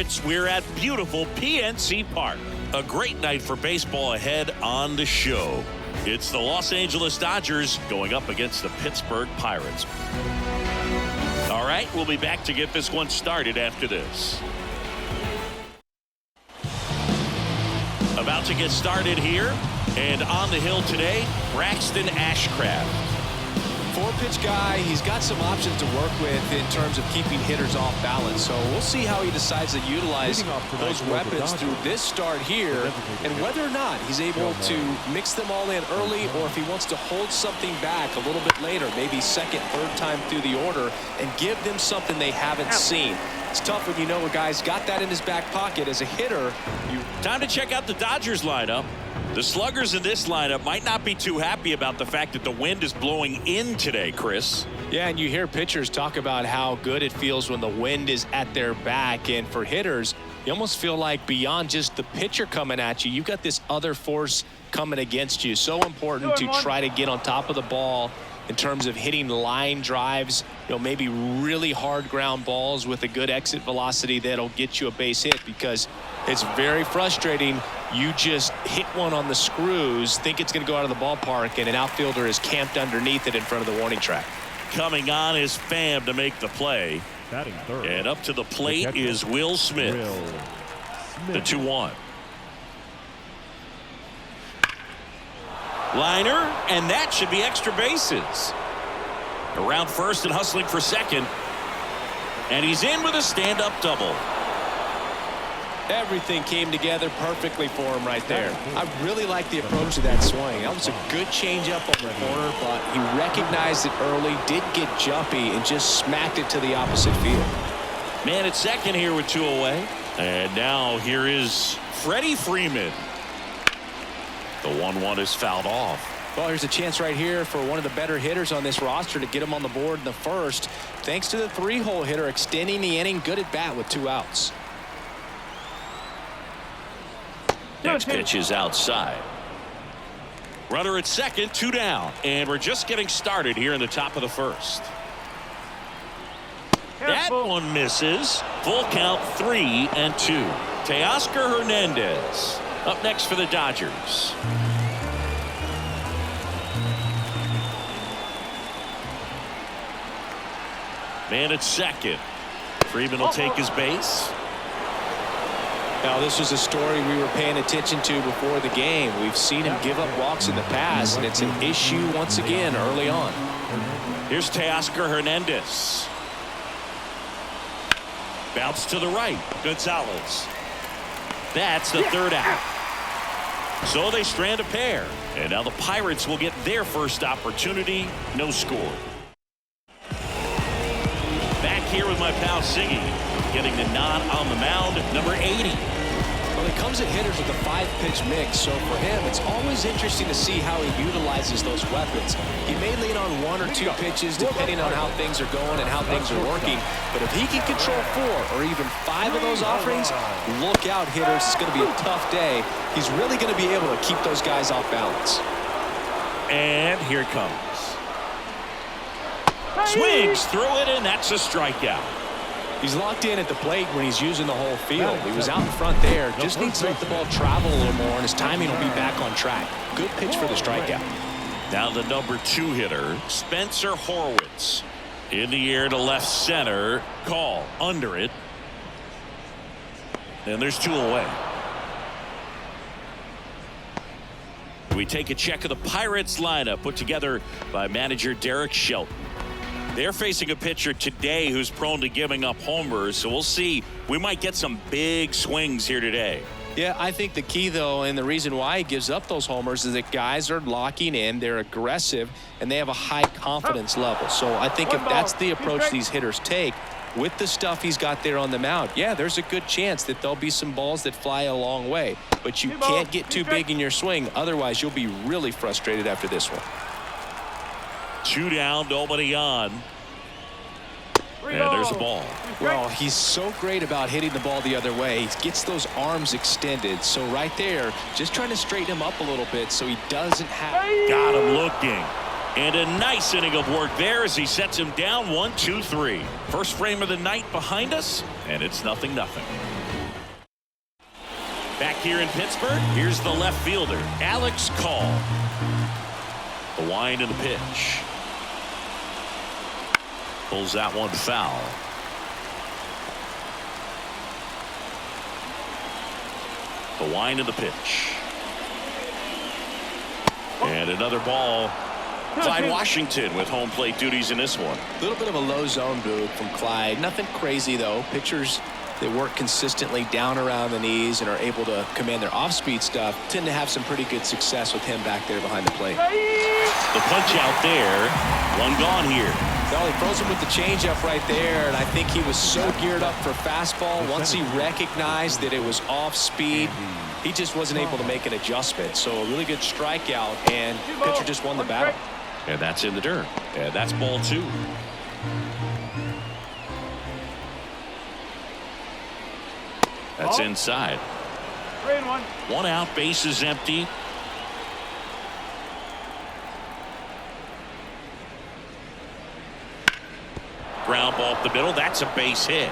Pirates, we're at beautiful PNC Park. A great night for baseball ahead on the show. It's the Los Angeles Dodgers going up against the Pittsburgh Pirates. All right, we'll be back to get this one started after this. About to get started here, and on the hill today, Braxton Ashcraft. Four-pitch guy, he's got some options to work with in terms of keeping hitters off balance. So we'll see how he decides to utilize those weapons through this start here, and whether or not he's able to mix them all in early, or if he wants to hold something back a little bit later, maybe second, third time through the order, and give them something they haven't seen. It's tough when you know a guy's got that in his back pocket. As a hitter, Time to check out the Dodgers lineup. The sluggers in this lineup might not be too happy about the fact that the wind is blowing in today, Chris. Yeah, and you hear pitchers talk about how good it feels when the wind is at their back. And for hitters, you almost feel like beyond just the pitcher coming at you, you've got this other force coming against you. So important to try to get on top of the ball in terms of hitting line drives, maybe really hard ground balls with a good exit velocity that'll get you a base hit, because it's very frustrating. You just hit one on the screws, think it's going to go out of the ballpark, and an outfielder is camped underneath it in front of the warning track. Coming on is Pham to make the play. And up to the plate is Will Smith. The 2-1. Liner, and that should be extra bases. Around first and hustling for second. And he's in with a stand-up double. Everything came together perfectly for him right there. I really like the approach of that swing. That was a good changeup on the corner, but he recognized it early, did get jumpy, and just smacked it to the opposite field. Man at second here with 2 away. And now here is Freddie Freeman. The 1-1 is fouled off. Well, here's a chance right here for one of the better hitters on this roster to get him on the board in the first, thanks to the 3-hole hitter extending the inning. Good at bat with 2 outs. Next pitch is outside. Runner at second, 2 down, and we're just getting started here in the top of the first. That one misses. Full count, 3-2. Teoscar Hernandez up next for the Dodgers. Man at second. Freeman will take his base. Now, this was a story we were paying attention to before the game. We've seen him give up walks in the past, and it's an issue once again early on. Here's Teoscar Hernandez. Bounce to the right. Gonzalez. That's the third out. So they strand a pair. And now the Pirates will get their first opportunity. No score. Back here with my pal Siggy. Getting the nod on the mound, number 80. Well, he comes at hitters with a 5-pitch mix, so for him, it's always interesting to see how he utilizes those weapons. He may lean on 1 or 2 pitches depending on how things are going and how things are working, but if he can control 4 or even 5 of those offerings, look out, hitters. It's going to be a tough day. He's really going to be able to keep those guys off balance. And here it comes. Swings through it, and that's a strikeout. He's locked in at the plate when he's using the whole field. He was out in front there. Just needs to let the ball travel a little more, and his timing will be back on track. Good pitch for the strikeout. Now the number 2 hitter, Spencer Horwitz. In the air to left center. Call under it. And there's 2 away. We take a check of the Pirates lineup put together by manager Derek Shelton. They're facing a pitcher today who's prone to giving up homers, so we'll see. We might get some big swings here today. Yeah, I think the key, though, and the reason why he gives up those homers is that guys are locking in, they're aggressive, and they have a high confidence level. So I think if that's the approach these hitters take with the stuff he's got there on the mound, yeah, there's a good chance that there'll be some balls that fly a long way. But you can't get too big in your swing, otherwise you'll be really frustrated after this one. 2 down, nobody on. And there's a ball. Well, he's so great about hitting the ball the other way. He gets those arms extended. So right there, just trying to straighten him up a little bit so he doesn't have... Got him looking. And a nice inning of work there as he sets him down 1-2-3. First frame of the night behind us, and it's 0-0. Back here in Pittsburgh, here's the left fielder, Alex Call. The wind and the pitch. Pulls that one foul. The wind and the pitch. And another ball. Clyde Washington with home plate duties in this one. A little bit of a low zone move from Clyde. Nothing crazy, though. Pitchers that work consistently down around the knees and are able to command their off-speed stuff tend to have some pretty good success with him back there behind the plate. The punch out there. One gone here. Well, he throws him with the changeup right there, and I think he was so geared up for fastball. Once he recognized that it was off speed, he just wasn't able to make an adjustment. So a really good strikeout, and pitcher just won the battle. And that's in the dirt. And that's ball 2. That's inside. 3-1. One out, base is empty. Ground ball up the middle. That's a base hit.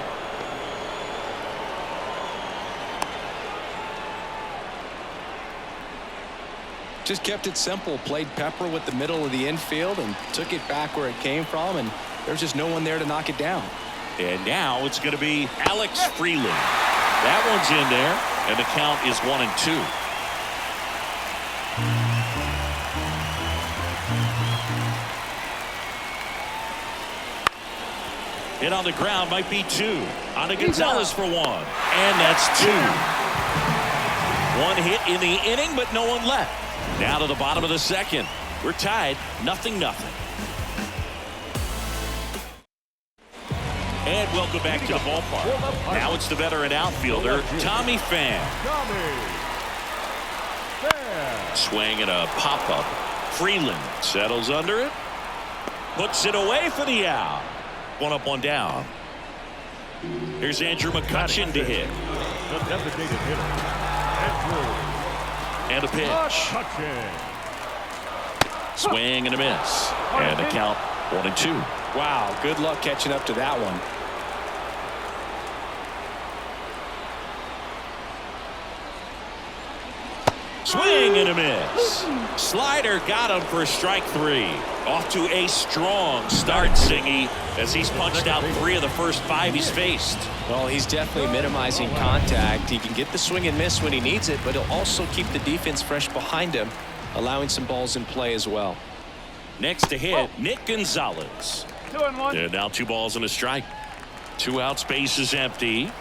Just kept it simple. Played pepper with the middle of the infield and took it back where it came from, and there's just no one there to knock it down. And now it's going to be Alex Freeland. That one's in there, and the count is 1-2. Hit on the ground, might be 2. On to Gonzalez for 1. And that's 2. One hit in the inning, but no one left. Now to the bottom of the second. We're tied, 0-0. And welcome back to the ballpark. Now it's the veteran outfielder, Tommy Pham. Swing and a pop-up. Freeland settles under it. Puts it away for the out. One up, one down. Here's Andrew McCutchen to hit. The designated hitter, Andrew. And a pitch. Swing and a miss. And the count 1-2. Wow, good luck catching up to that one. Swing and a miss. Slider got him for strike 3. Off to a strong start, Singy, as he's punched out 3 of the first 5 he's faced. Well, he's definitely minimizing contact. He can get the swing and miss when he needs it, but he'll also keep the defense fresh behind him, allowing some balls in play as well. Next to hit, Nick Gonzalez. 2-1. And now 2 balls and a strike. 2 outs, base is empty.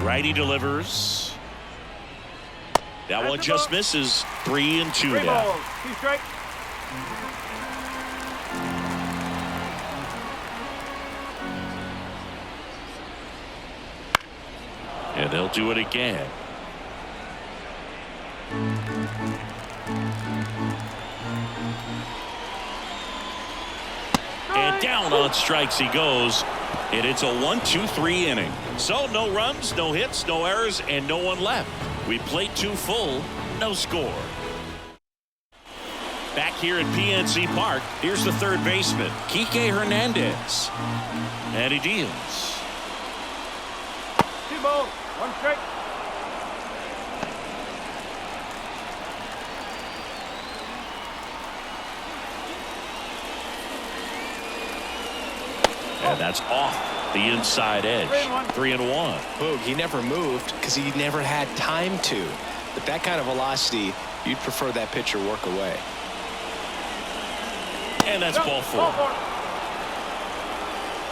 Righty delivers. That one just misses. 3-2 3 now. balls. 2 strikes. And they'll do it again. And down on strikes he goes. And it's a 1-2-3 inning. So no runs, no hits, no errors, and no one left. We played 2 full, no score. Back here at PNC Park, here's the third baseman, Kike Hernandez. And he deals. 2 balls. 1 strike. And that's off the inside edge. 3-1. Boog, he never moved because he never had time to. But that kind of velocity, you'd prefer that pitcher work away. And that's ball 4.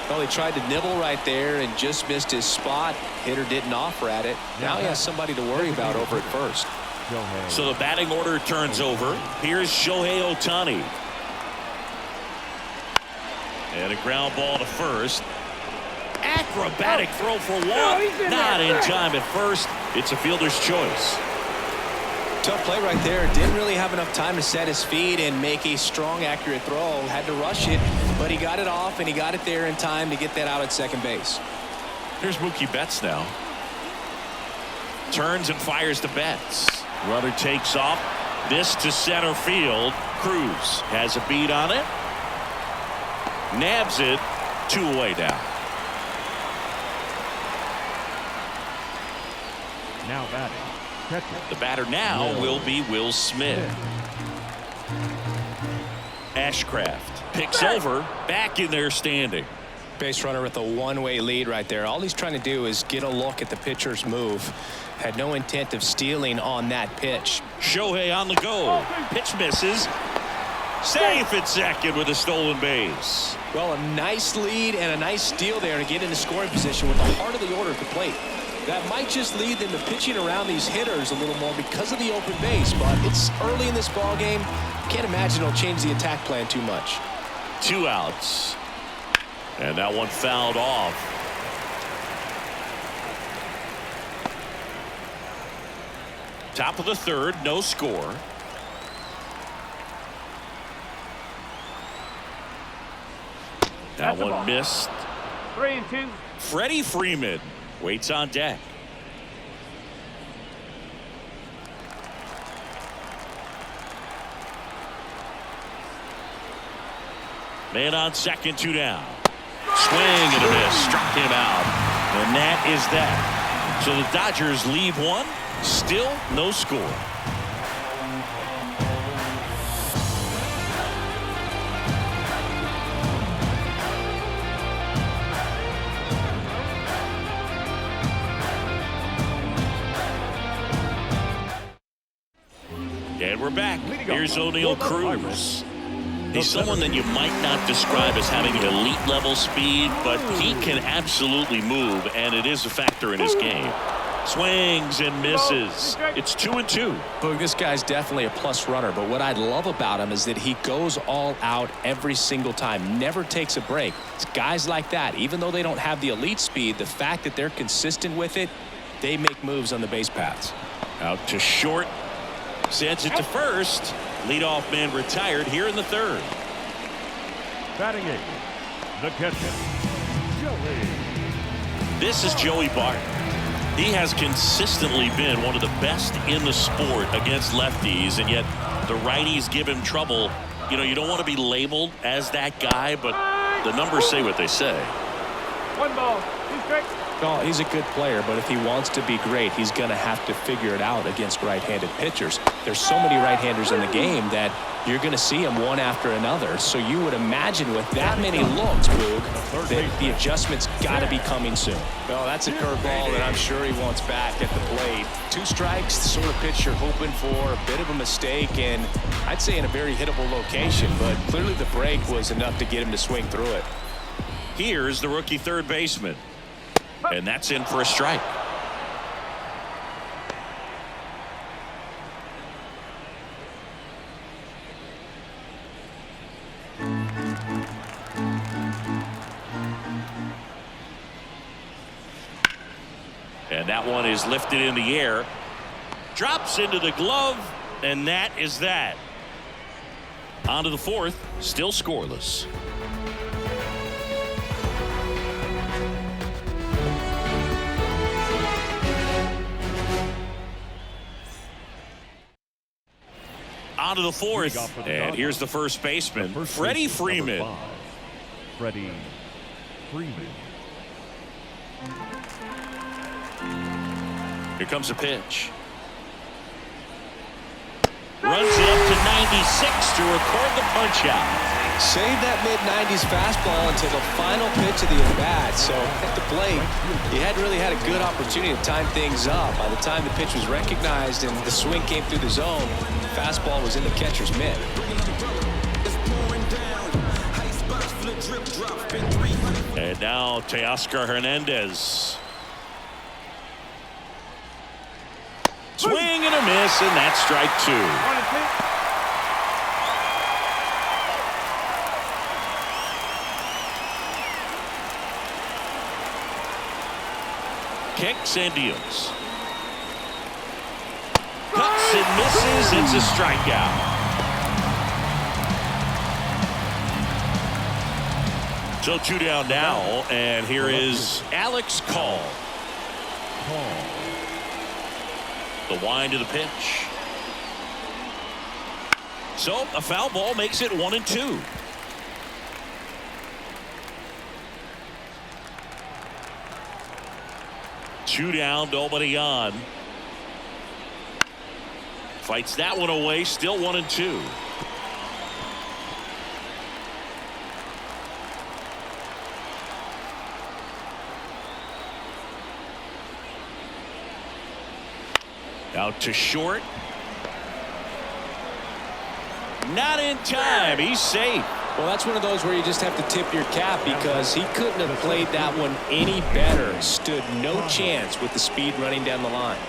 Well, he tried to nibble right there and just missed his spot. Hitter didn't offer at it. Now he has somebody to worry about over at first. So the batting order turns over. Here's Shohei Ohtani. And a ground ball to first. Acrobatic throw for 1. Not in time at first. It's a fielder's choice. Tough play right there. Didn't really have enough time to set his feet and make a strong, accurate throw. Had to rush it, but he got it off, and he got it there in time to get that out at second base. Here's Mookie Betts now. Turns and fires to Betts. Runner takes off. This to center field. Cruz has a beat on it. Nabs it. 2 away now. Now batting. Catcher. The batter now will be Will Smith. Ashcraft picks over. Back in there standing. Base runner with a one-way lead right there. All he's trying to do is get a look at the pitcher's move. Had no intent of stealing on that pitch. Shohei on the go. Pitch misses. Safe at second with a stolen base. Well, a nice lead and a nice steal there to get into scoring position with the heart of the order at the plate. That might just lead them to pitching around these hitters a little more because of the open base, but it's early in this ball game. Can't imagine it'll change the attack plan too much. 2 outs. And that one fouled off. Top of the 3rd, no score. That one missed. 3-2. Freddie Freeman waits on deck. Man on second, 2 down. Swing and a miss. Struck him out. And that is that. So the Dodgers leave 1. Still no score. And we're back. Here's O'Neal Cruz. He's someone that you might not describe as having elite level speed, but he can absolutely move, and it is a factor in his game. Swings and misses. It's 2-2. Boog, this guy's definitely a plus runner, but what I love about him is that he goes all out every single time, never takes a break. It's guys like that, even though they don't have the elite speed, the fact that they're consistent with it, they make moves on the base paths. Out to short. Sends it to first. Leadoff man retired here in the 3rd. Batting 8. The catcher. Joey. This is Joey Bart. He has consistently been one of the best in the sport against lefties, and yet the righties give him trouble. You know, you don't want to be labeled as that guy, but the numbers say what they say. 1 ball. 2 strikes. Well, he's a good player, but if he wants to be great, he's going to have to figure it out against right-handed pitchers. There's so many right-handers in the game that you're going to see them one after another. So you would imagine with that many looks, Boog, that the adjustment's got to be coming soon. Well, that's a curveball that I'm sure he wants back at the plate. 2 strikes, the sort of pitch you're hoping for, a bit of a mistake, and I'd say in a very hittable location, but clearly the break was enough to get him to swing through it. Here's the rookie 3rd baseman. And that's in for a strike. And that one is lifted in the air. Drops into the glove. And that is that. On to the 4th. Still scoreless. On to the 4th, and here's the first baseman, Freddie Freeman. Freddie Freeman. Here comes a pitch. Runs it up to 96 to record the punch out. Save that mid-90s fastball until the final pitch of the at-bat. So at the plate, he hadn't really had a good opportunity to time things up. By the time the pitch was recognized and the swing came through the zone, the fastball was in the catcher's mitt. And now Teoscar Hernandez. Swing and a miss, and that's strike 2. 1-2. Kicks and deals. Cuts and misses. It's a strikeout. So 2 down now, and here is Alex Call. The wind of the pitch. So a foul ball makes it 1-2. Two down, nobody on. Fights that one away, still 1-2. Out to short. Not in time. He's safe. Well, that's one of those where you just have to tip your cap because he couldn't have played that one any better. Stood no chance with the speed running down the line.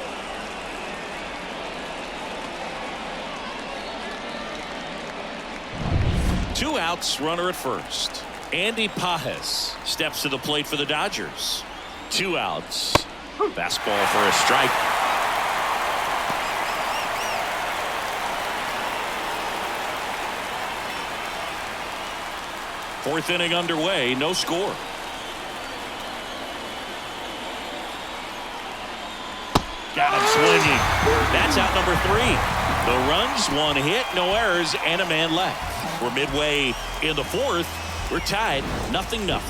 Two outs, runner at first. Andy Pages steps to the plate for the Dodgers. Two outs. Fastball for a strike. Fourth inning underway, no score. Got him swinging. That's out number 3. The runs, 1 hit, no errors, and a man left. We're midway in the 4th. We're tied, 0-0.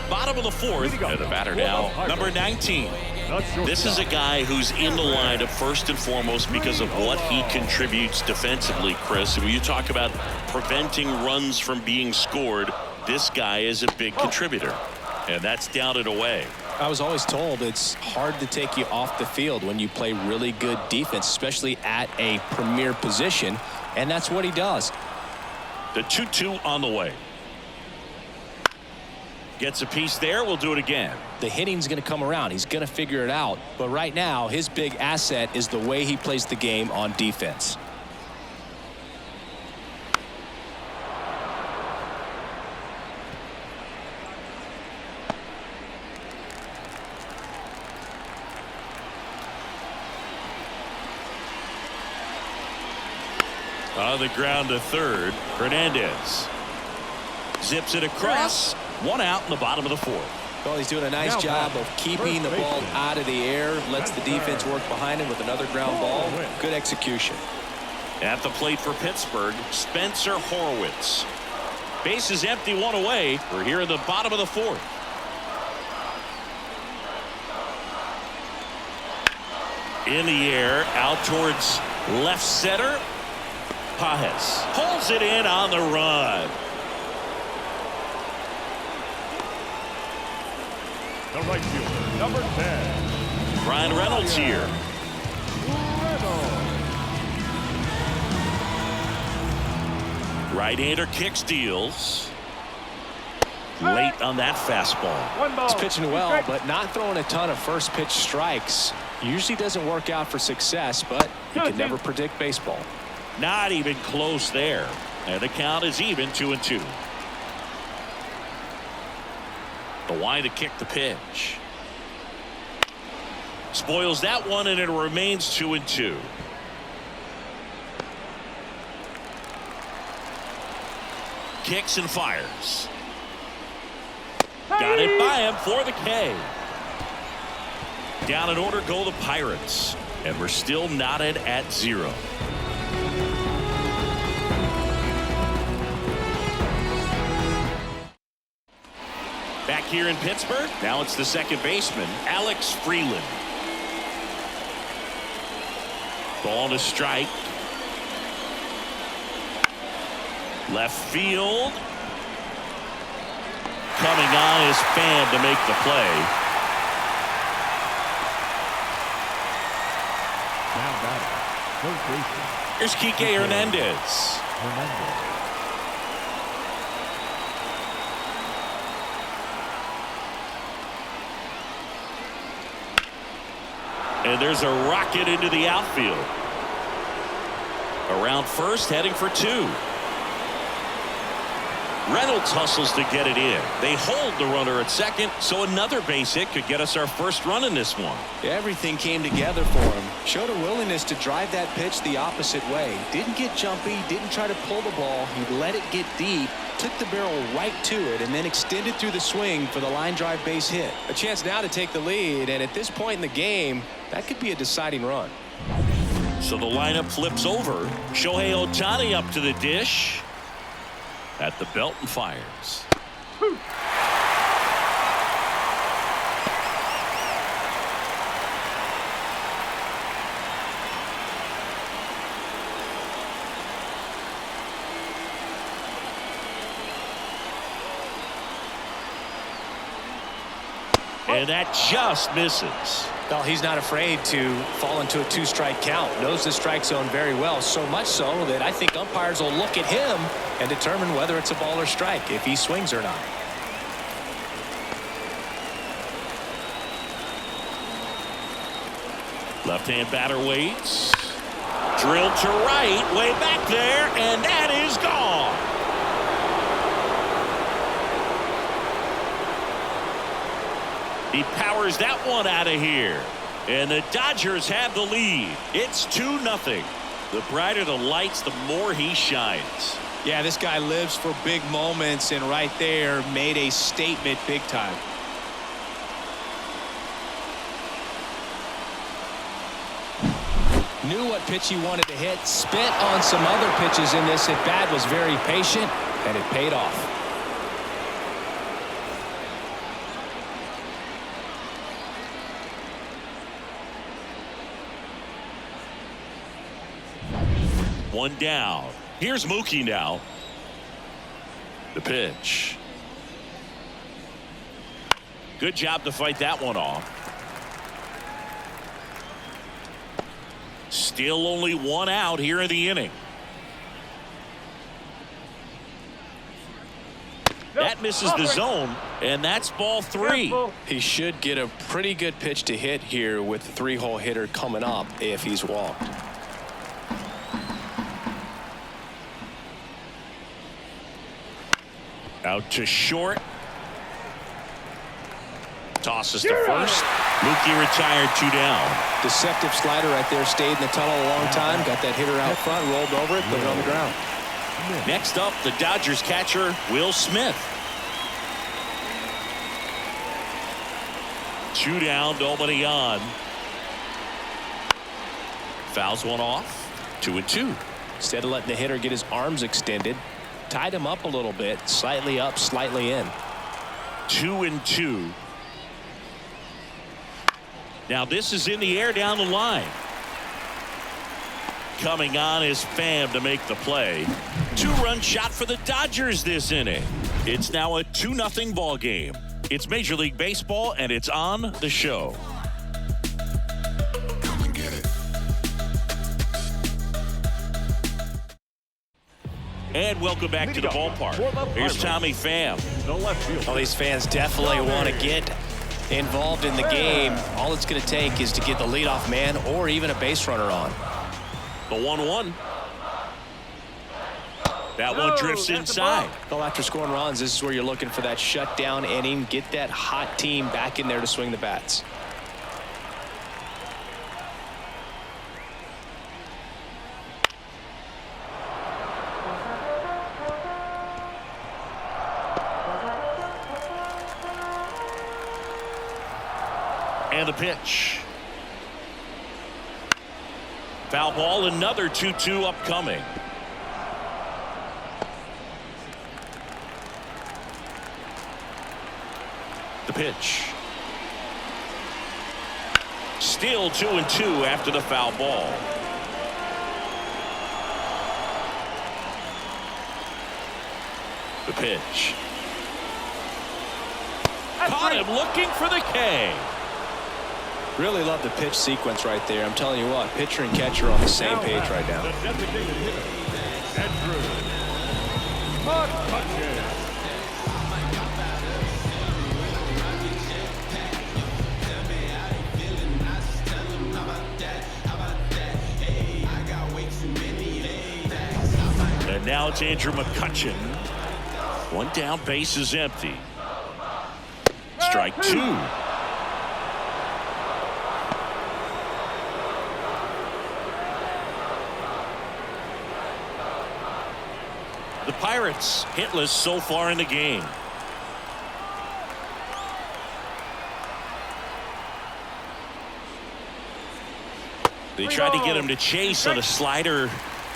Bottom of the 4th, and the batter now, number 19. This is a guy who's in the lineup first and foremost because of what he contributes defensively, Chris. And when you talk about preventing runs from being scored, this guy is a big contributor. And that's down and away. I was always told it's hard to take you off the field when you play really good defense, especially at a premier position. And that's what he does. The 2-2 on the way. Gets a piece there. We'll do it again. The hitting's going to come around. He's going to figure it out. But right now, his big asset is the way he plays the game on defense. On the ground to third, Hernandez zips it across. 1 out in the bottom of the 4th. Well, he's doing a nice job of keeping the ball out of the air. Lets the defense work behind him with another ground ball. Good execution. At the plate for Pittsburgh, Spencer Horwitz. Base is empty, 1 away. We're here in the bottom of the 4th. In the air, out towards left center. Pages pulls it in on the run. The right fielder, number 10. Ryan Reynolds here. Right-hander kick steals. Late on that fastball. He's pitching well, but not throwing a ton of first pitch strikes. Usually doesn't work out for success, but you can never predict baseball. Not even close there. And the count is even, 2-2. The wind to kick the pitch. Spoils that one, and it remains 2-2. Kicks and fires. Got it by him for the K. Down in order go the Pirates. And we're still knotted at 0. Back here in Pittsburgh, now it's the second baseman, Alex Freeland. Ball to strike. Left field. Coming on is Pham to make the play. Now batting, first baseman. Here's Kike Hernandez. And there's a rocket into the outfield. Around first, heading for 2. Reynolds hustles to get it in. They hold the runner at second, so another base hit could get us our first run in this one. Everything came together for him. Showed a willingness to drive that pitch the opposite way. Didn't get jumpy, didn't try to pull the ball. He let it get deep, took the barrel right to it, and then extended through the swing for the line drive base hit. A chance now to take the lead, and at this point in the game, that could be a deciding run. So the lineup flips over. Shohei Ohtani up to the dish. At the belt and fires. And that just misses. Well, he's not afraid to fall into a two-strike count. Knows the strike zone very well, so much so that I think umpires will look at him and determine whether it's a ball or strike, if he swings or not. Left-hand batter waits. Drilled to right, way back there, and that is gone. He powers that one out of here. And the Dodgers have the lead. It's 2-0. The brighter the lights, the more he shines. Yeah, this guy lives for big moments, and right there made a statement big time. Knew what pitch he wanted to hit. Spent on some other pitches in this at bat. Was very patient, and it paid off. One down. Here's Mookie now. The pitch. Good job to fight that one off. Still only one out here in the inning. That misses the zone, and that's ball 3. He should get a pretty good pitch to hit here with the 3-hole hitter coming up if he's walked. Out to short. Tosses to first. Mookie retired, 2 down. Deceptive slider right there. Stayed in the tunnel a long time. Got that hitter out front. Rolled over it. Put it on the ground. Next up, the Dodgers catcher, Will Smith. 2 down, nobody on. Fouls one off. 2-2. Instead of letting the hitter get his arms extended, tied him up a little bit. Slightly up, slightly in. 2-2. Now this is in the air down the line. Coming on is Pham to make the play. 2-run shot for the Dodgers this inning. It's now a 2-0 ball game. It's Major League Baseball, and it's on the show. Come and get it. And welcome back to the ballpark. Here's Tommy Pham. Well, these fans definitely want to get involved in the game. All it's going to take is to get the leadoff man or even a base runner on. The 1-1. That one drifts inside. Well, after scoring runs, this is where you're looking for that shutdown inning. Get that hot team back in there to swing the bats. And the pitch. Foul ball, another 2-2 upcoming. The pitch. Still 2-2 after the foul ball. The pitch. Caught him looking for the K. Really love the pitch sequence right there. I'm telling you what, pitcher and catcher are on the same page right now. And now it's Andrew McCutchen. One down, base is empty. Strike two. The Pirates hitless so far in the game. They tried to get him to chase on a slider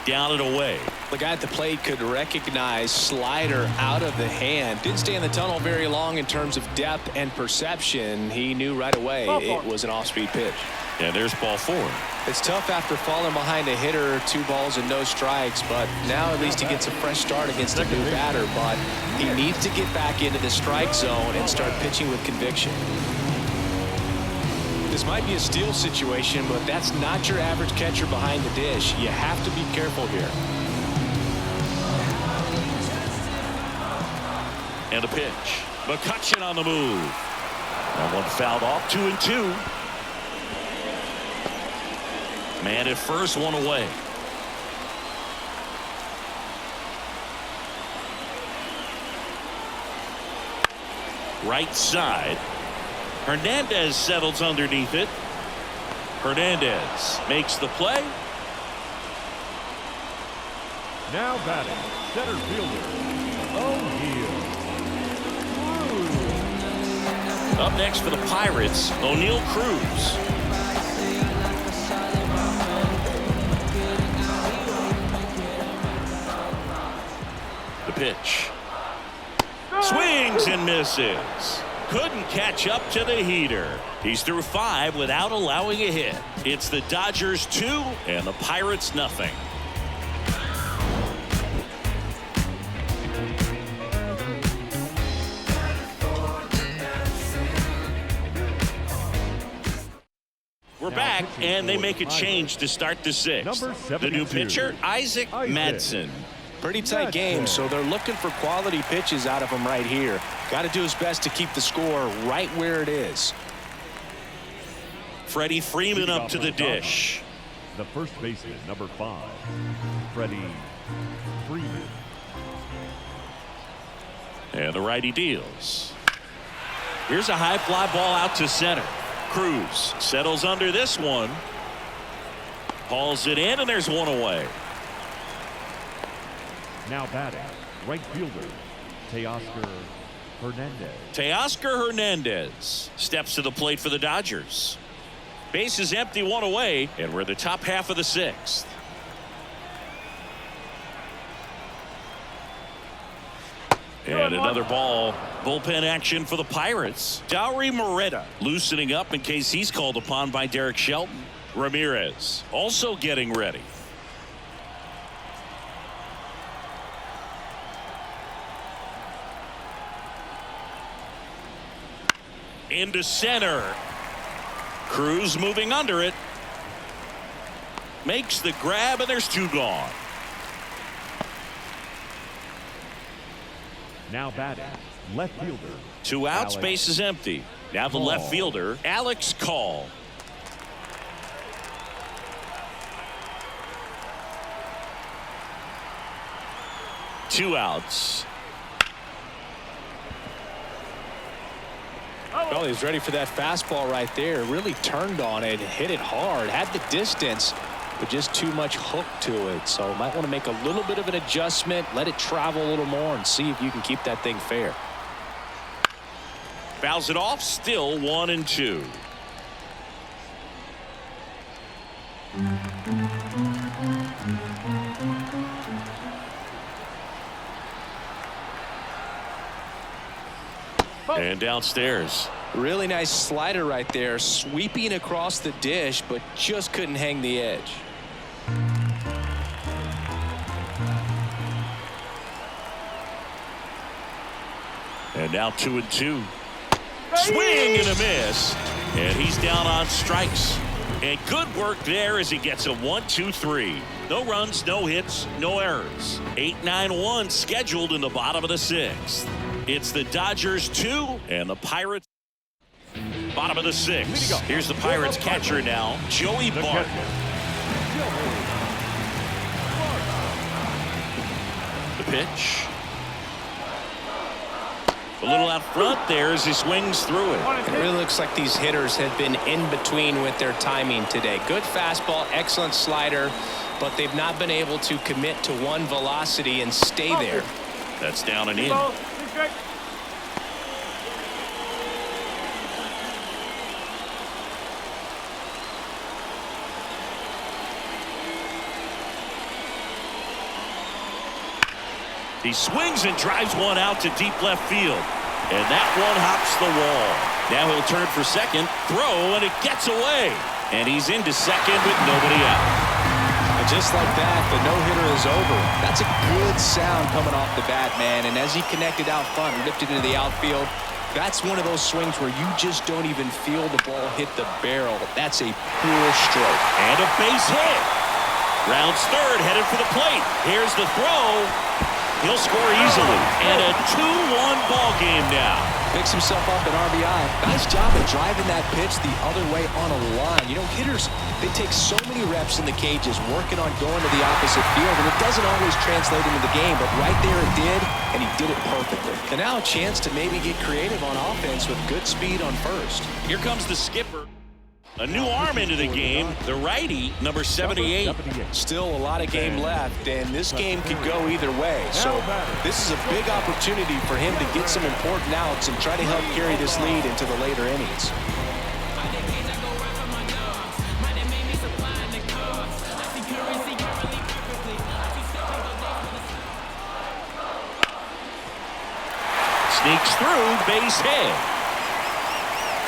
down and away. The guy at the plate could recognize slider out of the hand. Didn't stay in the tunnel very long in terms of depth and perception. He knew right away it was an off-speed pitch. And there's ball four. It's tough after falling behind a hitter, 2 balls and no strikes, but now at least he gets a fresh start against a new batter. But he needs to get back into the strike zone and start pitching with conviction. This might be a steal situation, but that's not your average catcher behind the dish. You have to be careful here. And a pitch. McCutchen on the move. That one fouled off. 2-2. Man at first, one away. Right side. Hernandez settles underneath it. Hernandez makes the play. Now batting, center fielder, O'Neill. Up next for the Pirates, O'Neill Cruz. The pitch. Swings and misses. Couldn't catch up to the heater. He's through 5 without allowing a hit. It's the Dodgers 2 and the Pirates nothing. We're back, and they make a change to start the 6th. The new pitcher, Isaac Madsen. Pretty tight game, so they're looking for quality pitches out of him right here. Got to do his best to keep the score right where it is. Freddie Freeman up to the dish. The first baseman, number 5, Freddie Freeman. And the righty deals. Here's a high fly ball out to center. Cruz settles under this one. Hauls it in, and there's one away. Now batting, right fielder, Teoscar Hernandez. Teoscar Hernandez steps to the plate for the Dodgers. Base is empty, one away, and we're in the top half of the 6th. And another ball. Bullpen action for the Pirates. Dowry Moreta loosening up in case he's called upon by Derek Shelton. Ramirez also getting ready. Into center. Cruz moving under it. Makes the grab, and there's 2 gone. Now batting, left fielder. 2 outs, base is empty. Now the left fielder, Alex Call. Two outs. Well, he's ready for that fastball right there. Really turned on it, hit it hard, had the distance, but just too much hook to it. So might want to make a little bit of an adjustment, let it travel a little more, and see if you can keep that thing fair. Fouls it off, still 1-2. And downstairs. Really nice slider right there, sweeping across the dish, but just couldn't hang the edge. And now 2-2. Swing and a miss. And he's down on strikes. And good work there as he gets a 1-2-3. No runs, no hits, no errors. 8-9-1 scheduled in the bottom of the 6th. It's the Dodgers 2 and the Pirates. Bottom of the 6th. Here's the Pirates catcher now, Joey Bart. The pitch. A little out front there as he swings through it. It really looks like these hitters have been in between with their timing today. Good fastball, excellent slider, but they've not been able to commit to one velocity and stay there. That's down and in. He swings and drives one out to deep left field. And that one hops the wall. Now he'll turn for second, throw, and it gets away. And he's into second with nobody out. And just like that, the no-hitter is over. That's a good sound coming off the bat, man. And as he connected out front and ripped it into the outfield, that's one of those swings where you just don't even feel the ball hit the barrel. That's a pure stroke. And a base hit. Rounds third, headed for the plate. Here's the throw. He'll score easily. And a 2-1 ball game now. Picks himself up an RBI. Nice job of driving that pitch the other way on a line. You know, hitters, they take so many reps in the cages working on going to the opposite field, and it doesn't always translate into the game, but right there it did, and he did it perfectly. And now a chance to maybe get creative on offense with good speed on first. Here comes the skipper. A new arm into the game, the righty, number 78. Still a lot of game left, and this game could go either way. So this is a big opportunity for him to get some important outs and try to help carry this lead into the later innings. Sneaks through, base hit.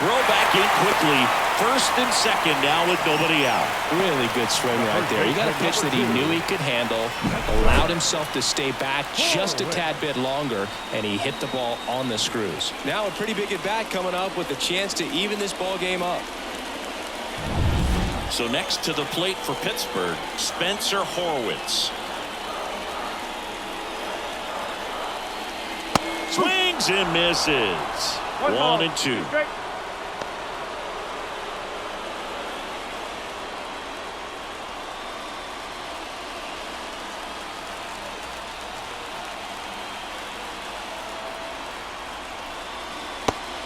Throw back in quickly. First and second now with nobody out. Really good swing right there. He got a pitch that he knew he could handle, allowed himself to stay back just a tad bit longer, and he hit the ball on the screws. Now a pretty big at bat coming up with a chance to even this ball game up. So next to the plate for Pittsburgh, Spencer Horwitz. Swings and misses. 1-2.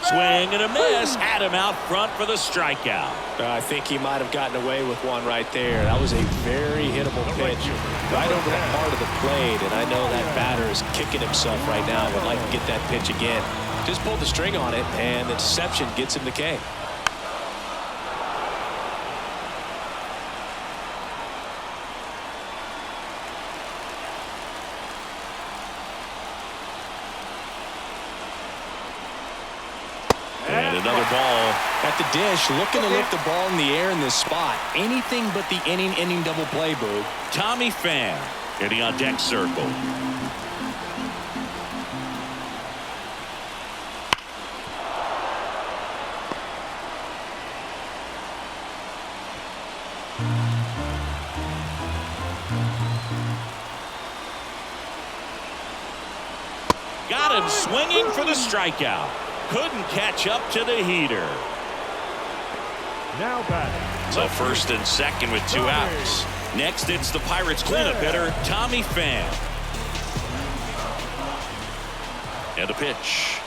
Swing and a miss. Had him out front for the strikeout. I think he might have gotten away with one right there. That was a very hittable pitch right over the heart of the plate, and I know that batter is kicking himself right now. Would like to get that pitch again. Just pulled the string on it, and the deception gets him the K. And another ball. At the dish, looking to lift the ball in the air in this spot. Anything but the inning double play, Boo. Tommy Pham hitting on deck circle. Got him swinging for the strikeout. Couldn't catch up to the heater. Now batting. So first and second with 2 outs. Next, it's the Pirates cleanup hitter, Tommy Pham. And a pitch.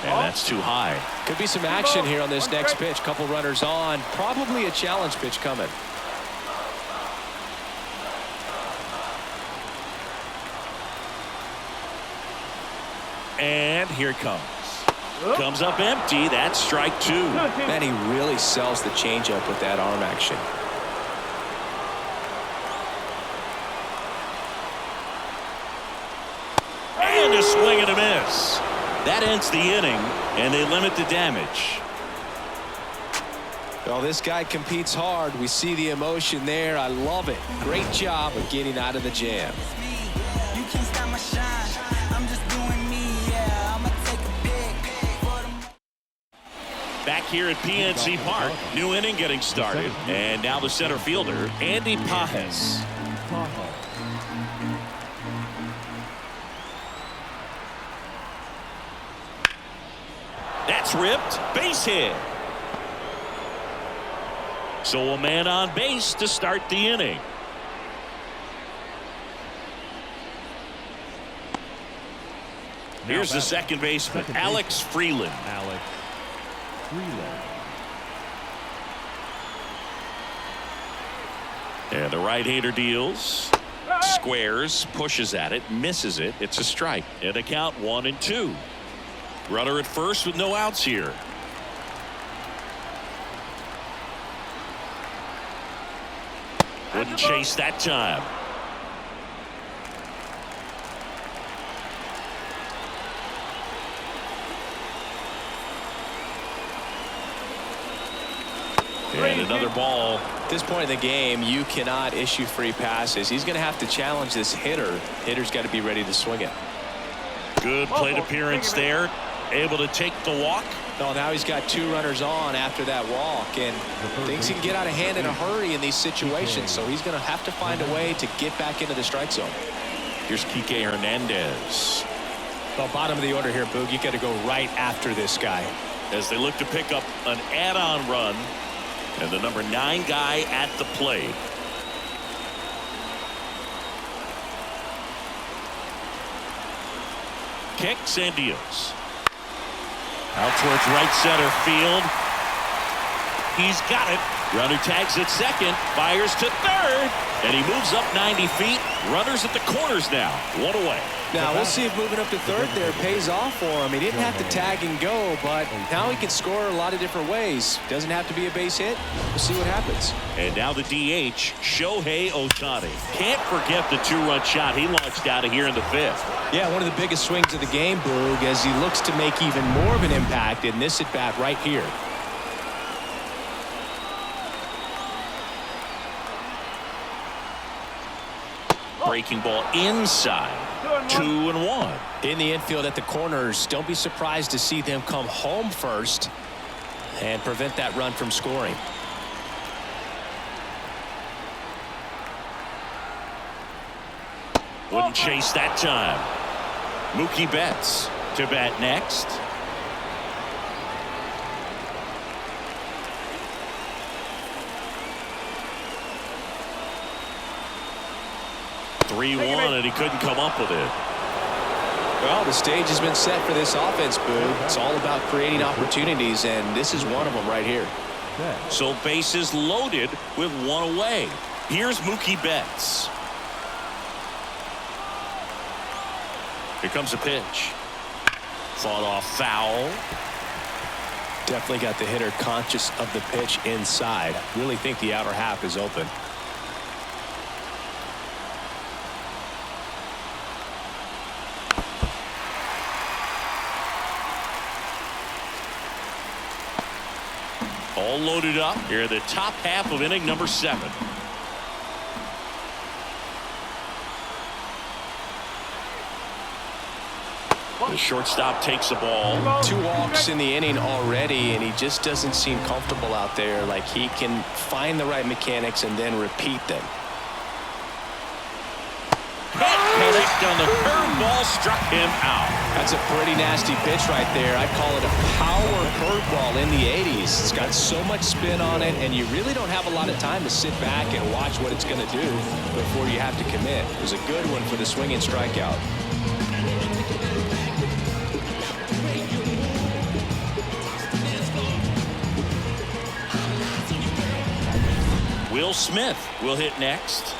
And that's too high. Could be some action here on this next pitch. Couple runners on. Probably a challenge pitch coming. And here it comes. Comes up empty. That's strike 2. Man, he really sells the changeup with that arm action. And a swing and a miss. That ends the inning, and they limit the damage. Well, this guy competes hard. We see the emotion there. I love it. Great job of getting out of the jam. You can't stop my shine. I'm just doing me, yeah. I'ma take a big for the. Back here at PNC Park, new inning getting started, and now the center fielder, Andy Pajes. That's ripped, base hit. So a man on base to start the inning. Here's the second baseman, Alex Freeland. Alex Freeland. And the right-hander deals. Squares, pushes at it, misses it. It's a strike. And a count 1-2. Runner at first with no outs here. Wouldn't chase that time. And another ball. At this point in the game, you cannot issue free passes. He's going to have to challenge this hitter. Hitter's got to be ready to swing it. Good plate appearance there. Able to take the walk. No, now he's got 2 runners on after that walk, and things can get out of hand in a hurry in these situations, so he's going to have to find a way to get back into the strike zone. Here's Kike Hernandez. Well, bottom of the order here, Boog. You got to go right after this guy. As they look to pick up an add-on run. And the number 9 guy at the plate. Kicks and deals. Out towards right center field. He's got it. Runner tags at second. Fires to third. And he moves up 90 feet. Runners at the corners now. 1 away. Now we'll see if moving up to third there pays off for him. He didn't have to tag and go, but now he can score a lot of different ways. Doesn't have to be a base hit. We'll see what happens. And now the DH, Shohei Ohtani. Can't forget the 2-run shot he launched out of here in the 5th. Yeah, one of the biggest swings of the game, Boog, as he looks to make even more of an impact in this at-bat right here. Breaking ball inside. 2-1. In the infield at the corners, don't be surprised to see them come home first and prevent that run from scoring. Wouldn't chase that time. Mookie Betts to bat next. (3-1) and he couldn't come up with it. Well, the stage has been set for this offense, Boo. It's all about creating opportunities, and this is one of them right here. So bases loaded with 1 away. Here's Mookie Betts. Here comes a pitch. Fought off foul. Definitely got the hitter conscious of the pitch inside. Really think the outer half is open. All loaded up here, the top half of inning number 7. The shortstop takes the ball. 2 walks in the inning already, and he just doesn't seem comfortable out there. Like he can find the right mechanics and then repeat them. Connect on the curveball, struck him out. That's a pretty nasty pitch right there. I'd call it a power curveball in the 80s. It's got so much spin on it, and you really don't have a lot of time to sit back and watch what it's going to do before you have to commit. It was a good one for the swinging strikeout. Will Smith will hit next.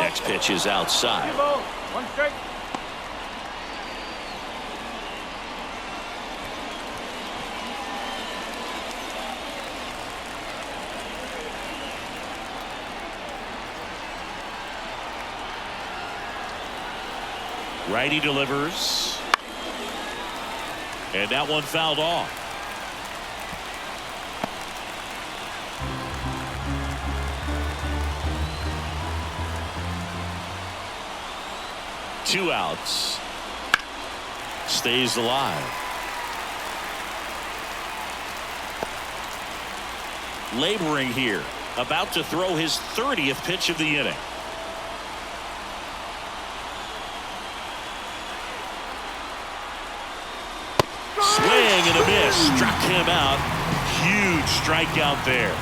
Next pitch is outside. 1 strike. Righty delivers. And that one fouled off. Two outs. Stays alive. Laboring here. About to throw his 30th pitch of the inning. Swing and a miss. Struck him out. Huge strikeout there.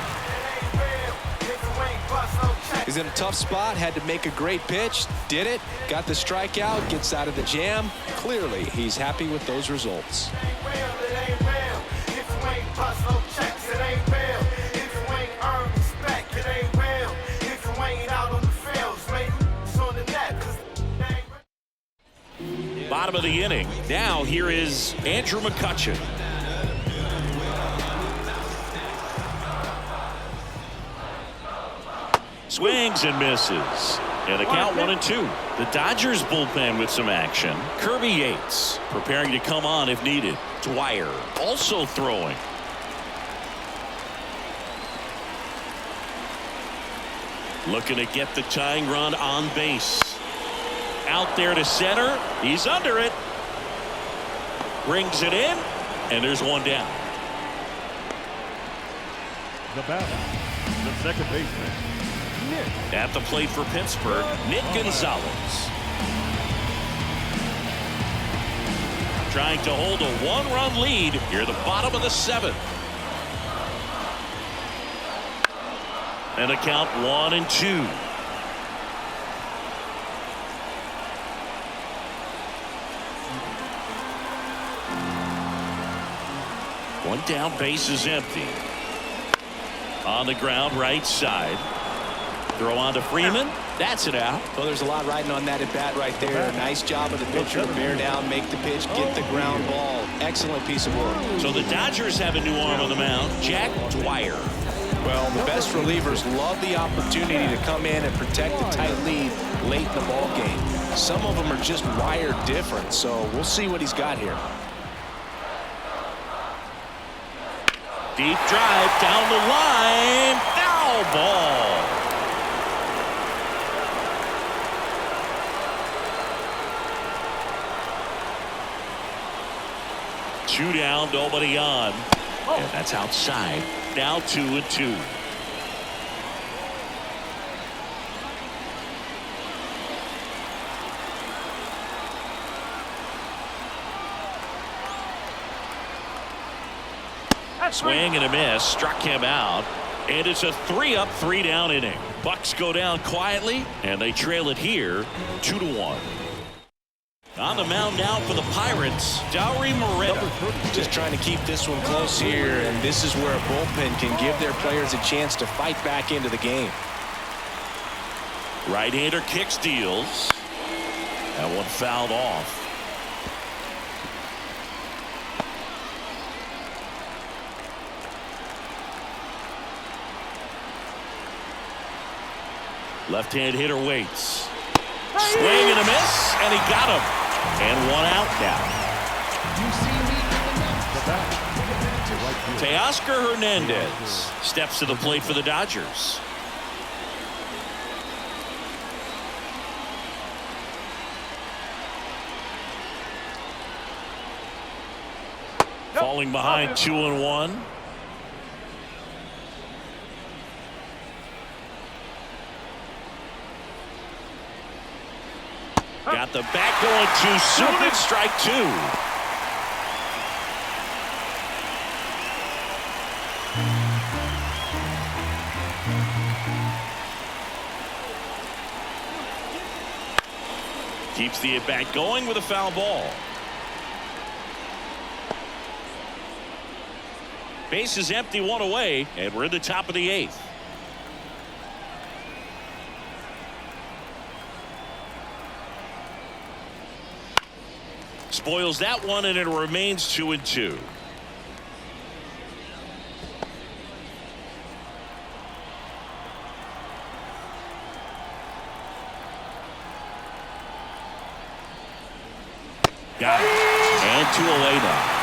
He's in a tough spot, had to make a great pitch, did it, got the strikeout, gets out of the jam. Clearly, he's happy with those results. Bottom of the inning. Now here is Andrew McCutchen. Swings and misses. And the count 1-2. The Dodgers bullpen with some action. Kirby Yates preparing to come on if needed. Dwyer also throwing. Looking to get the tying run on base. Out there to center. He's under it. Brings it in. And there's one down. The batter, the second baseman, Nick. At the plate for Pittsburgh, Nick Gonzalez. Trying to hold a one-run lead here at the bottom of the seventh. And the count 1-2. One down, base is empty. On the ground, right side. Throw on to Freeman. That's it out. Well, there's a lot riding on that at bat right there. Nice job of the pitcher to bear down, make the pitch, get the ground ball. Excellent piece of work. So the Dodgers have a new arm on the mound, Jack Dwyer. Well, the best relievers love the opportunity to come in and protect the tight lead late in the ball game. Some of them are just wired different, so we'll see what he's got here. Deep drive down the line. Foul ball. Two down, nobody on. And that's outside. Now 2-2. Swing and a miss, struck him out, and it's a 3-up, 3-down inning. Bucks go down quietly, and they trail it here, 2-1. On the mound now for the Pirates, Dauri Moreta. Just trying to keep this one close here, and this is where a bullpen can give their players a chance to fight back into the game. Right-hander kicks, deals. That one fouled off. Left-hand hitter waits. Swing and a miss, and he got him. And one out now. Teoscar Hernandez steps to the plate for the Dodgers. Falling behind 2-1. Got the bat going too soon. It's strike two. Keeps the at bat going with a foul ball. Base is empty, one away, and we're in the top of the eighth. Spoils that one, and it remains 2-2. Got it. And 2 away now.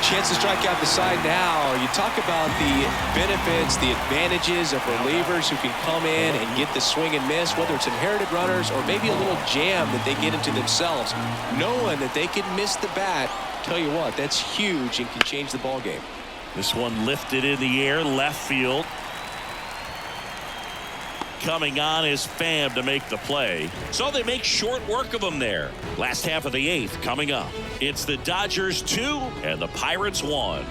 Chance to strike out the side now. You talk about the benefits, the advantages of relievers who can come in and get the swing and miss, whether it's inherited runners or maybe a little jam that they get into themselves. Knowing that they can miss the bat, tell you what, that's huge and can change the ball game. This one lifted in the air, left field. Coming on is Pham to make the play. So they make short work of him there. Last half of the eighth coming up. It's the Dodgers 2 and the Pirates 1.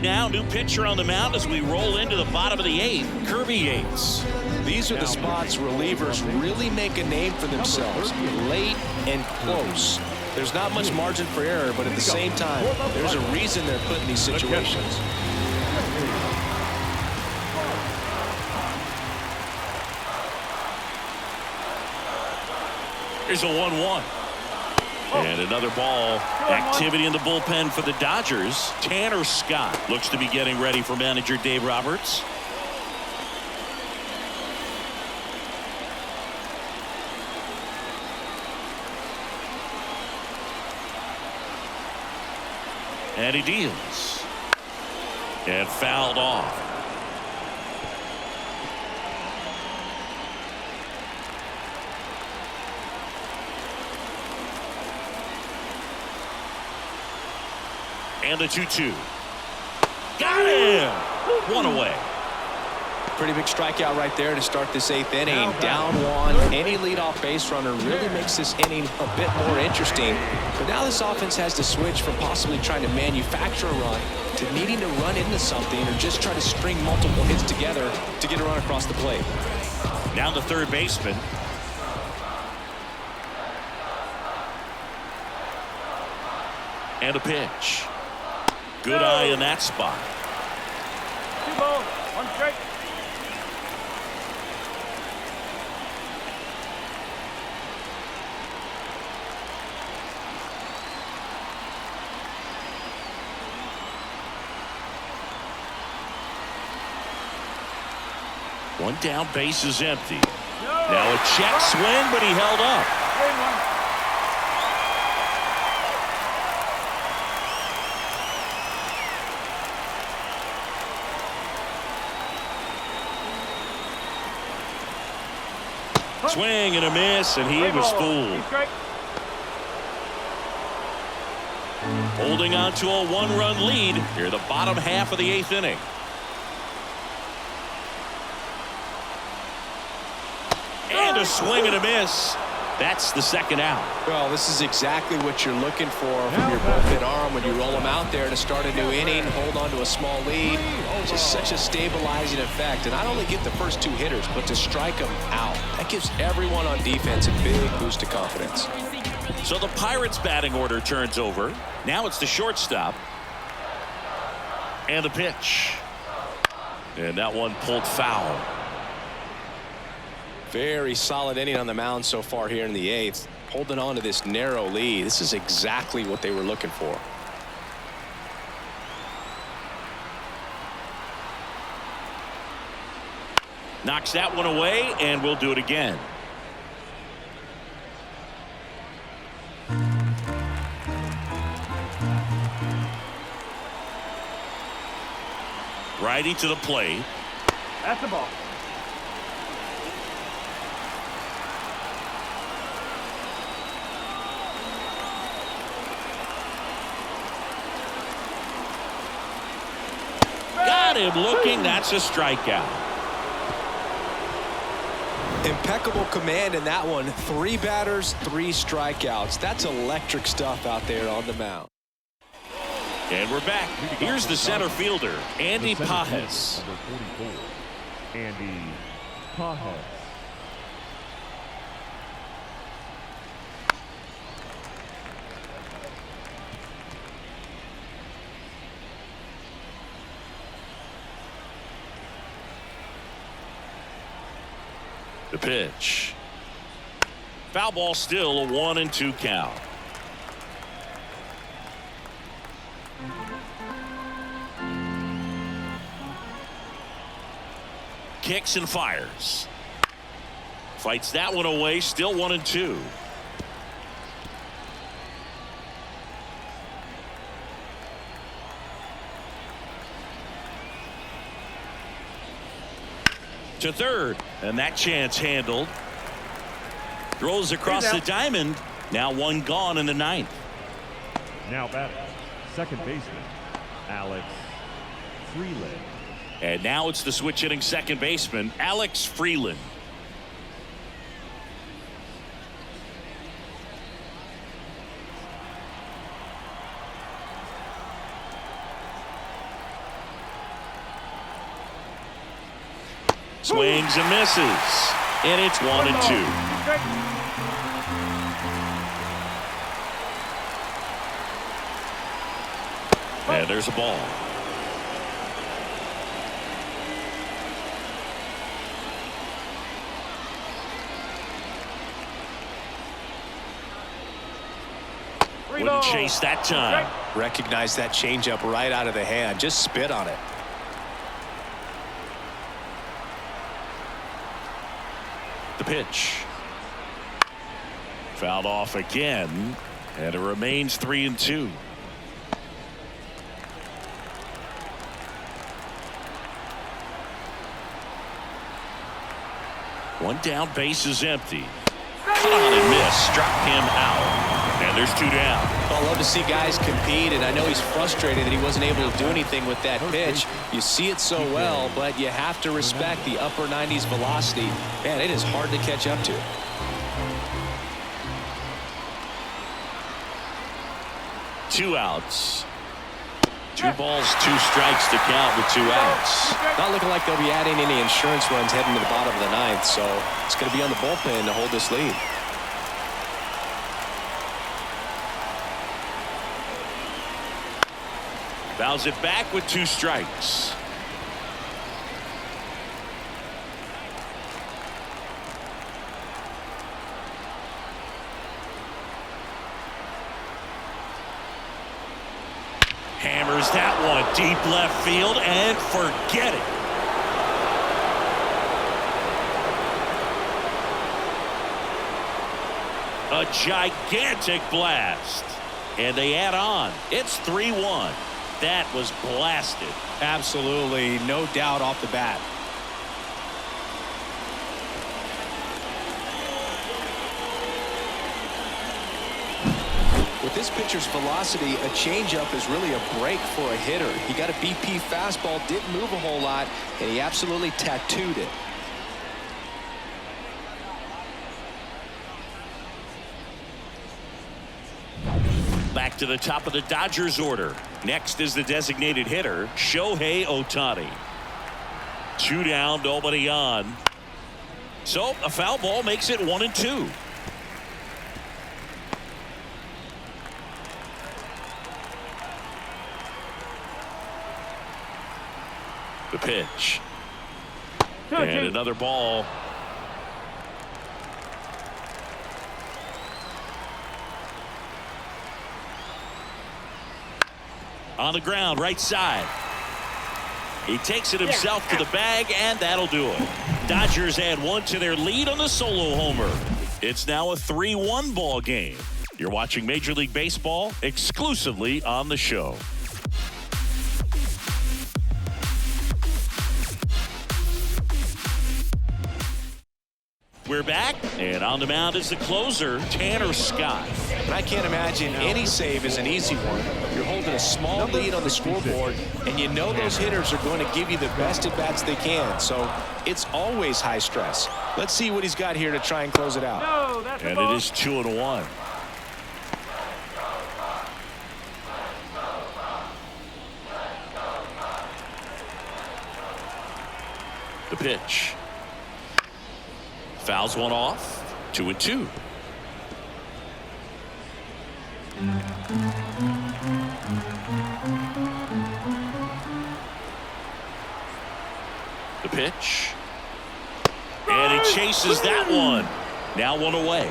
now. New pitcher on the mound as we roll into the bottom of the 8th. Kirby Yates. These are the spots relievers really make a name for themselves. Late and close. There's not much margin for error, but at the same time, there's a reason they're put in these situations. Here's a 1-1. And another ball. Activity in the bullpen for the Dodgers. Tanner Scott looks to be getting ready for manager Dave Roberts. And he deals. And fouled off. And the 2-2. Got him! One away. Pretty big strikeout right there to start this 8th inning. Down 1. Any leadoff base runner really makes this inning a bit more interesting. But now this offense has to switch from possibly trying to manufacture a run to needing to run into something or just try to string multiple hits together to get a run across the plate. Now the third baseman. And a pitch. Good eye in that spot. 2 balls, 1 strike. One down, base is empty. Now a check swing, but he held up. 3-1. Swing and a miss, and he was fooled. Holding on to a 1-run lead here, the bottom half of the 8th inning. And a swing and a miss. That's the second out. Well, this is exactly what you're looking for from your bullpen arm when you roll them out there to start a new inning, hold on to a small lead. Just such a stabilizing effect. And not only get the first 2 hitters, but to strike them out. That gives everyone on defense a big boost of confidence. So the Pirates batting order turns over. Now it's the shortstop. And the pitch. And that one pulled foul. Very solid inning on the mound so far here in the 8th. Holding on to this narrow lead. This is exactly what they were looking for. Knocks that one away, and we'll do it again. Righty to the plate. That's the ball. Got him looking. That's a strikeout. Impeccable command in that one. 3 batters, 3 strikeouts. That's electric stuff out there on the mound. And we're back. Here's the center fielder, Andy Pages. Number 44, Andy Pages. The pitch. Foul ball, still a 1-2 count. Kicks and fires. Fights that one away, still 1-2. To third, and that chance handled. Throws across the diamond. Now 1 gone in the 9th. Now batting, second baseman, Alex Freeland. And now it's the switch hitting second baseman, Alex Freeland. Swings and misses. And it's 1-2. And there's a ball. Wouldn't chase that time. Recognize that changeup right out of the hand. Just spit on it. The pitch. Fouled off again. And it remains 3-2. One down, base is empty. Caught on and missed. Struck him out. And there's 2 down. Well, I love to see guys compete, and I know he's frustrated that he wasn't able to do anything with that pitch. You see it so well, but you have to respect the upper 90s velocity. Man, it is hard to catch up to. Two outs. 2 balls, 2 strikes to count with 2 outs. Not looking like they'll be adding any insurance runs heading to the bottom of the 9th, so it's going to be on the bullpen to hold this lead. Fouls it back with 2 strikes. Hammers that one deep left field and forget it. A gigantic blast. And they add on. It's 3-1. That was blasted. Absolutely, no doubt off the bat. With this pitcher's velocity, a changeup is really a break for a hitter. He got a BP fastball, didn't move a whole lot, and he absolutely tattooed it. Back to the top of the Dodgers order. Next is the designated hitter, Shohei Ohtani. 2 down, nobody on. So a foul ball makes it 1-2. The pitch. And another ball. On the ground, right side. He takes it himself to the bag, and that'll do it. Dodgers add 1 to their lead on the solo homer. It's now a 3-1 ball game. You're watching Major League Baseball exclusively on the show. We're back, and on the mound is the closer, Tanner Scott. And I can't imagine any save is an easy one. You're holding a small lead on the scoreboard, and you know those hitters are going to give you the best at-bats they can. So it's always high stress. Let's see what he's got here to try and close it out. No, that's And it is 2-1. The pitch. Fouls one off. 2-2. The pitch. And he chases that one. Now 1 away.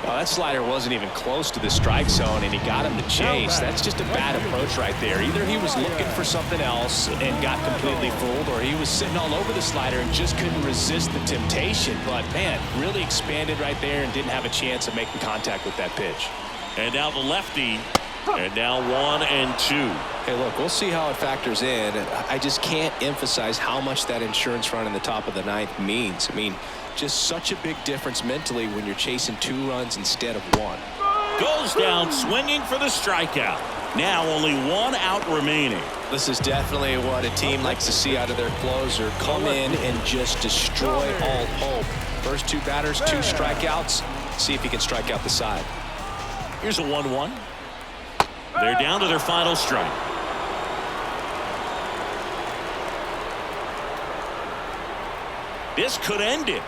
Well, that slider wasn't even close to the strike zone, and he got him to chase. That's just a bad approach right there. Either he was looking for something else and got completely fooled, or he was sitting all over the slider and just couldn't resist the temptation. But, man, really expanded right there and didn't have a chance of making contact with that pitch. And now the lefty. And now 1-2. Hey, look, we'll see how it factors in. I just can't emphasize how much that insurance run in the top of the 9th means. I mean, just such a big difference mentally when you're chasing 2 runs instead of 1. Goes down swinging for the strikeout. Now only 1 out remaining. This is definitely what a team likes to see out of their closer. Come in and just destroy all hope. First 2 batters, 2 strikeouts. See if he can strike out the side. Here's a 1-1. They're down to their final strike. This could end it.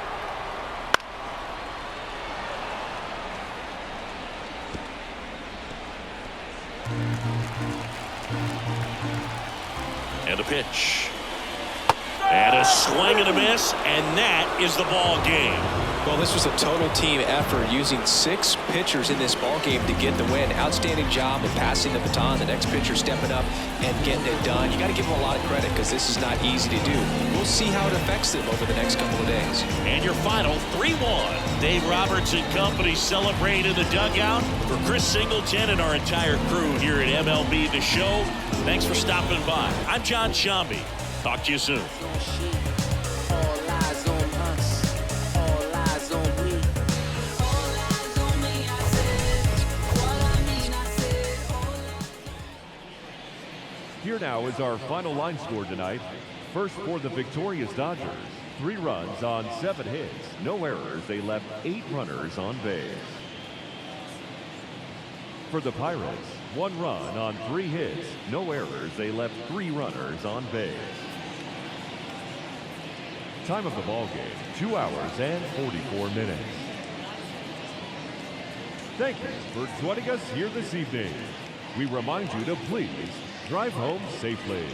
And a pitch. And a swing and a miss, and that is the ball game. Well, this was a total team effort, using 6 pitchers in this ball game to get the win. Outstanding job in passing the baton. The next pitcher stepping up and getting it done. You got to give them a lot of credit because this is not easy to do. We'll see how it affects them over the next couple of days. And your final 3-1. Dave Roberts and company celebrate in the dugout. For Chris Singleton and our entire crew here at MLB The Show, thanks for stopping by. I'm John Shambi. Talk to you soon. Here now is our final line score tonight. First for the victorious Dodgers, 3 runs on 7 hits, no errors. They left 8 runners on base. For the Pirates, 1 run on 3 hits, no errors. They left 3 runners on base. Time of the ball game, 2 hours and 44 minutes. Thank you for joining us here this evening. We remind you to please drive home safely.